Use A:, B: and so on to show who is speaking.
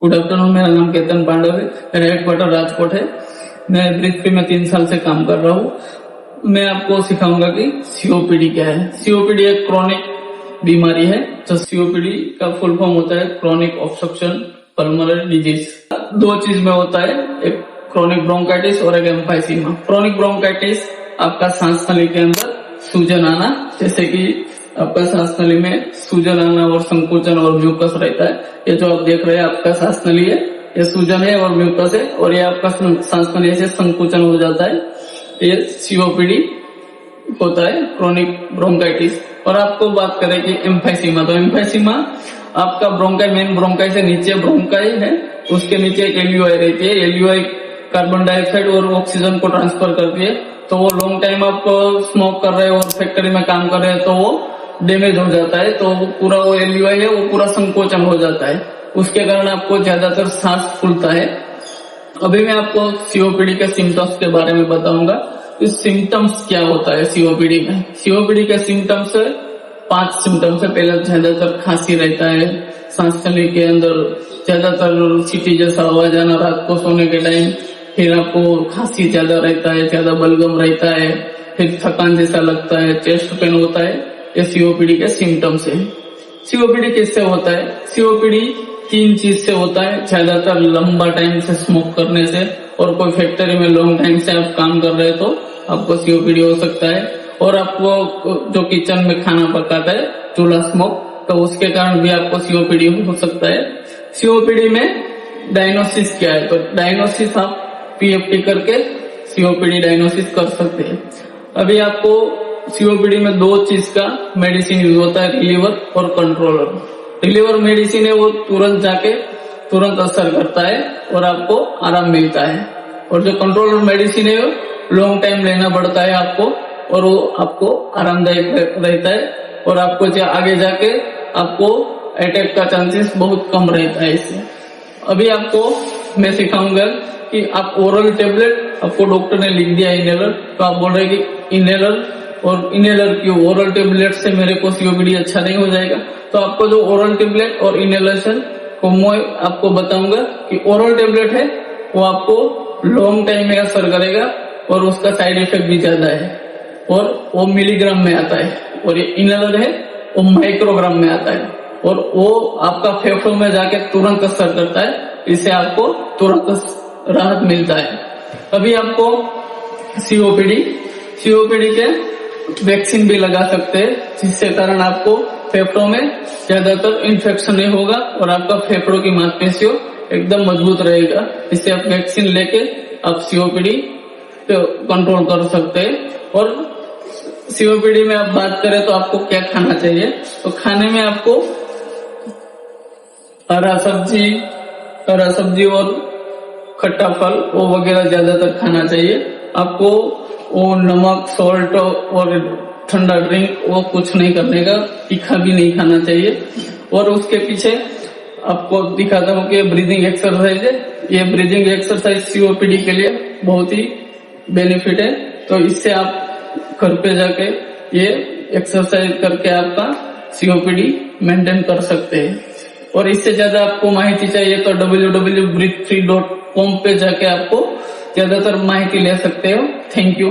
A: Good afternoon, मेरा नाम केतन पांडव है। मेरा हेडक्वार्टर राजकोट है। मैं ब्रीफ में 3 साल से काम कर रहा हूँ। मैं आपको सिखाऊंगा कि सीओपीडी क्या है। सीओपीडी एक क्रॉनिक बीमारी है। तो सीओपीडी का फुल फॉर्म होता है क्रॉनिक ऑब्स्ट्रक्शन पल्मोनरी डिजीज। 2 चीज में होता है, एक क्रॉनिक ब्रोंकाइटिस और एक एम्फाइसीमा। क्रॉनिक ब्रोंकाइटिस आपका सांस नली के अंदर सूजन आना, जैसे कि आपका सांस नली में सूजन आना और संकोचन और म्यूकस रहता है। ये जो आप देख रहे हैं आपका सांस नली है, ये सूजन है और म्यूकस है, और ये आपका सांस नली से संकोचन हो जाता है। ये सीओपीडी होता है, क्रॉनिक ब्रोंकाइटिस। और आपको बात करें कि एम्फाइसीमा, तो एम्फाइसीमा आपका ब्रोंकाई, मेन ब्रोंकाई से नीचे ब्रोंकाई है, उसके नीचे एक एल्यूआई रहती है। एल्यूआई कार्बन डाइऑक्साइड और ऑक्सीजन को ट्रांसफर करती है। तो वो लॉन्ग टाइम आप स्मोक कर रहे हो और फैक्ट्री में काम कर रहे हैं तो वो डैमेज हो जाता है, तो पूरा वो एल्यूआई है वो पूरा संकोचन हो जाता है। उसके कारण आपको ज्यादातर सांस फूलता है। अभी मैं आपको सीओपीडी के सिम्टम्स के बारे में बताऊंगा। इस सिम्टम्स क्या होता है सीओपीडी में। सीओपीडी के सिम्टम्स 5 सिम्टम्स है। पहले ज्यादातर खांसी रहता है, सांस नली के अंदर ज्यादातर सीटी जैसा आवाज आना रात को सोने के टाइम, फिर आपको खांसी ज्यादा रहता है, ज्यादा बलगम रहता है, फिर थकान जैसा लगता है, चेस्ट पेन होता है। ये सीओपीडी के सिम्टम्स है। सीओपीडी किससे होता है? सीओपीडी 3 चीज से होता है। ज्यादातर लंबा टाइम से स्मोक करने से, और कोई फैक्ट्री में लॉन्ग टाइम से आप काम कर रहे हैं तो आपको सीओपीडी हो सकता है। और आपको जो किचन में खाना पकाता है, चूल्हा स्मोक, तो उसके कारण भी आपको सीओपीडी हो सकता है। सीओपीडी में डायग्नोसिस क्या है? तो डायग्नोसिस आप पीएफटी करके सीओपीडी डायग्नोसिस कर सकते हैं। अभी आपको सीओपीडी में 2 चीज का मेडिसिन यूज होता है, रिलीवर और कंट्रोलर। रिलीवर मेडिसिन है वो तुरंत जाके तुरंत असर करता है और आपको आराम मिलता है। और जो कंट्रोलर मेडिसिन है वो लॉन्ग टाइम लेना पड़ता है आपको, और वो आपको आरामदायक रहता है, और आपको आगे जाके आपको अटैक का चांसेस बहुत कम रहता है इससे। अभी आपको मैं सिखाऊंगा कि आप ओरल टेबलेट, आपको डॉक्टर ने लिख दिया इनहेलर, तो आप बोल रहे कि इनहेलर और इनहेलर क्यों? ओरल टेबलेट से मेरे को सीओपीडी अच्छा नहीं हो जाएगा। तो आपको जो ओरल टेबलेट और इनहेलेशन को मैं आपको बताऊंगा कि ओरल टेबलेट है वो आपको लॉन्ग टाइम में असर करेगा, और उसका साइड इफेक्ट भी ज्यादा है, और वो मिलीग्राम में आता है। और ये इनहेलर है वो माइक्रोग्राम में आता है, और वो आपका फेफड़ों में जाके तुरंत असर करता है। इससे आपको तुरंत राहत मिलता है। अभी आपको सीओपीडी के वैक्सीन भी लगा सकते हैं, जिससे कारण आपको फेफड़ों में ज्यादातर इन्फेक्शन नहीं होगा, और आपका फेफड़ों की मांसपेशियों एकदम मजबूत रहेगा। इससे आप वैक्सीन लेके आप सीओपीडी कंट्रोल कर सकते हैं। और सीओपीडी में आप बात करें तो आपको क्या खाना चाहिए? तो खाने में आपको हरा सब्जी और खट्टा फल वो वगैरह ज्यादातर खाना चाहिए। आपको वो नमक, सॉल्ट और ठंडा ड्रिंक वो कुछ नहीं करने का, तीखा भी नहीं खाना चाहिए। और उसके पीछे आपको दिखाता हूँ कि ब्रीदिंग एक्सरसाइज है। ये ब्रीदिंग एक्सरसाइज सीओपीडी के लिए बहुत ही बेनिफिट है। तो इससे आप घर पे जाके ये एक्सरसाइज करके आपका सीओपीडी मेंटेन कर सकते हैं। और इससे ज्यादा आपको माहिती चाहिए तो www.breathefree.com पे जाके आपको ज्यादातर माहिती ले सकते हो। Thank you.